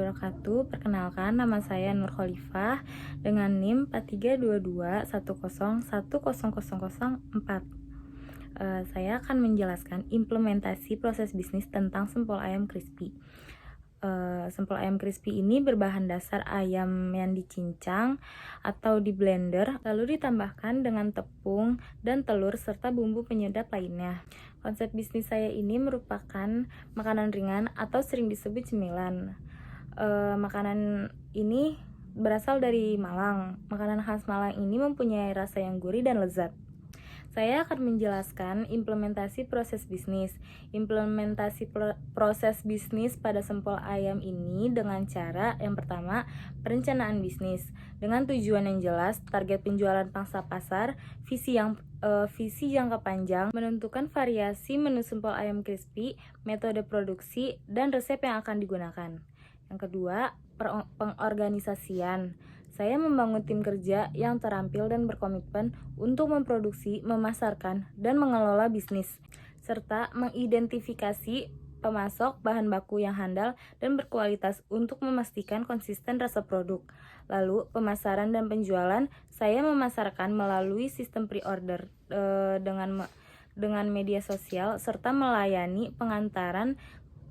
wabarakatuh. Perkenalkan, nama saya Nur Khalifah dengan NIM 432210100004. Saya akan menjelaskan implementasi proses bisnis tentang sempol ayam crispy. Sempol ayam crispy ini berbahan dasar ayam yang dicincang atau di blender, lalu ditambahkan dengan tepung dan telur serta bumbu penyedap lainnya. Konsep bisnis saya ini merupakan makanan ringan atau sering disebut cemilan. Makanan ini berasal dari Malang. Makanan khas Malang ini mempunyai rasa yang gurih dan lezat. Saya akan menjelaskan implementasi proses bisnis. Implementasi proses bisnis pada sempol ayam ini dengan cara yang pertama, perencanaan bisnis dengan tujuan yang jelas, target penjualan pangsa pasar, visi jangka panjang, menentukan variasi menu sempol ayam crispy, metode produksi, dan resep yang akan digunakan. Yang kedua, pengorganisasian. Saya membangun tim kerja yang terampil dan berkomitmen untuk memproduksi, memasarkan, dan mengelola bisnis, serta mengidentifikasi pemasok bahan baku yang handal dan berkualitas untuk memastikan konsisten rasa produk. Lalu, pemasaran dan penjualan, saya memasarkan melalui sistem pre-order dengan media sosial, serta melayani pengantaran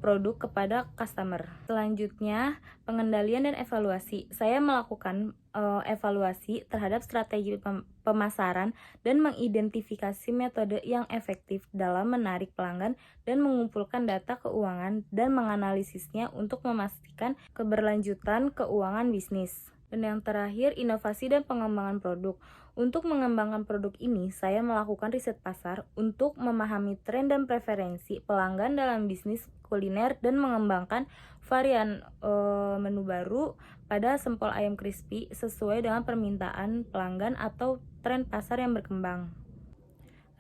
produk kepada customer. Selanjutnya, pengendalian dan evaluasi. Saya melakukan evaluasi terhadap strategi pemasaran dan mengidentifikasi metode yang efektif dalam menarik pelanggan dan mengumpulkan data keuangan dan menganalisisnya untuk memastikan keberlanjutan keuangan bisnis. Dan yang terakhir, inovasi dan pengembangan produk. Untuk mengembangkan produk ini, saya melakukan riset pasar untuk memahami tren dan preferensi pelanggan dalam bisnis kuliner dan mengembangkan varian menu baru pada sempol ayam crispy sesuai dengan permintaan pelanggan atau tren pasar yang berkembang.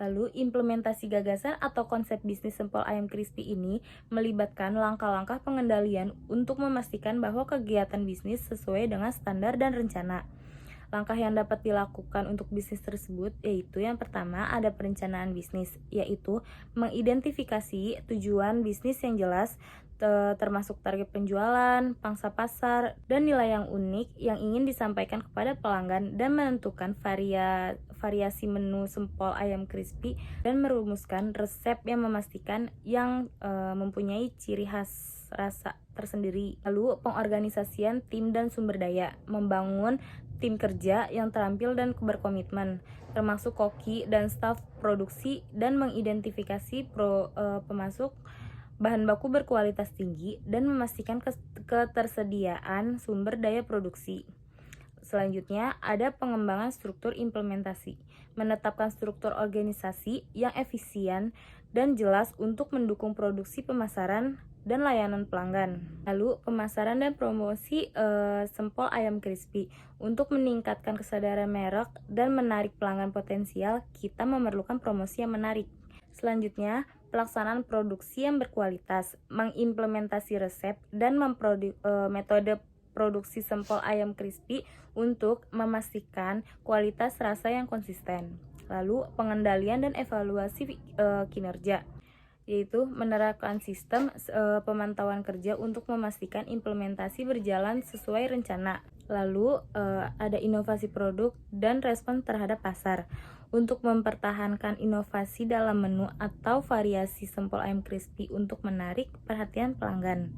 Lalu, implementasi gagasan atau konsep bisnis sempol ayam crispy ini melibatkan langkah-langkah pengendalian untuk memastikan bahwa kegiatan bisnis sesuai dengan standar dan rencana. Langkah yang dapat dilakukan untuk bisnis tersebut yaitu yang pertama ada perencanaan bisnis, yaitu mengidentifikasi tujuan bisnis yang jelas, termasuk target penjualan, pangsa pasar, dan nilai yang unik yang ingin disampaikan kepada pelanggan, dan menentukan variasi menu sempol ayam crispy dan merumuskan resep yang memastikan yang mempunyai ciri khas rasa tersendiri. Lalu pengorganisasian tim dan sumber daya, membangun tim kerja yang terampil dan berkomitmen, termasuk koki dan staf produksi, dan mengidentifikasi pemasok bahan baku berkualitas tinggi dan memastikan ketersediaan sumber daya produksi. Selanjutnya, ada pengembangan struktur implementasi, menetapkan struktur organisasi yang efisien dan jelas untuk mendukung produksi, pemasaran, dan layanan pelanggan. Lalu, pemasaran dan promosi sempol ayam crispy. Untuk meningkatkan kesadaran merek dan menarik pelanggan potensial, kita memerlukan promosi yang menarik. Selanjutnya, pelaksanaan produksi yang berkualitas, mengimplementasi resep dan metode produksi sempol ayam crispy untuk memastikan kualitas rasa yang konsisten. Lalu, pengendalian dan evaluasi kinerja, yaitu menerapkan sistem pemantauan kerja untuk memastikan implementasi berjalan sesuai rencana. Lalu ada inovasi produk dan respon terhadap pasar untuk mempertahankan inovasi dalam menu atau variasi sempol ayam crispy untuk menarik perhatian pelanggan.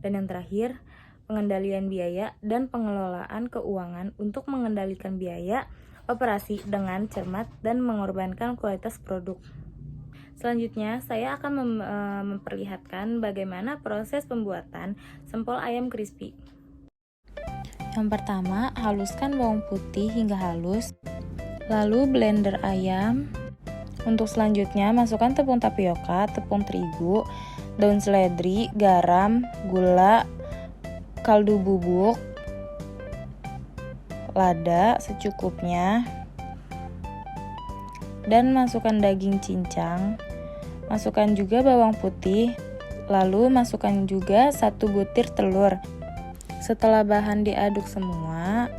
Dan yang terakhir, pengendalian biaya dan pengelolaan keuangan untuk mengendalikan biaya operasi dengan cermat dan mengorbankan kualitas produk. Selanjutnya, saya akan memperlihatkan bagaimana proses pembuatan sempol ayam crispy. Yang pertama, haluskan bawang putih hingga halus, lalu blender ayam. Untuk selanjutnya, masukkan tepung tapioka, tepung terigu, daun seledri, garam, gula, kaldu bubuk, lada secukupnya, dan masukkan daging cincang. Masukkan juga bawang putih, lalu masukkan juga 1 butir telur. Setelah bahan diaduk semua,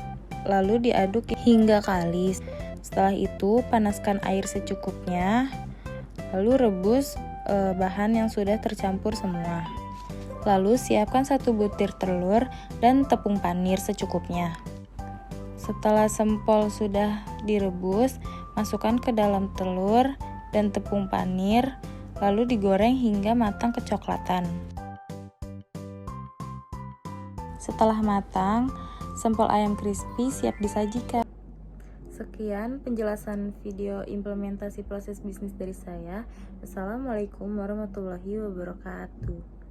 lalu diaduk hingga kalis. Setelah itu, panaskan air secukupnya, lalu rebus bahan yang sudah tercampur semua. Lalu siapkan 1 butir telur dan tepung panir secukupnya. Setelah sempol sudah direbus, masukkan ke dalam telur dan tepung panir, lalu digoreng hingga matang kecoklatan. Setelah matang, sempol ayam crispy siap disajikan. Sekian penjelasan video implementasi proses bisnis dari saya. Wassalamualaikum warahmatullahi wabarakatuh.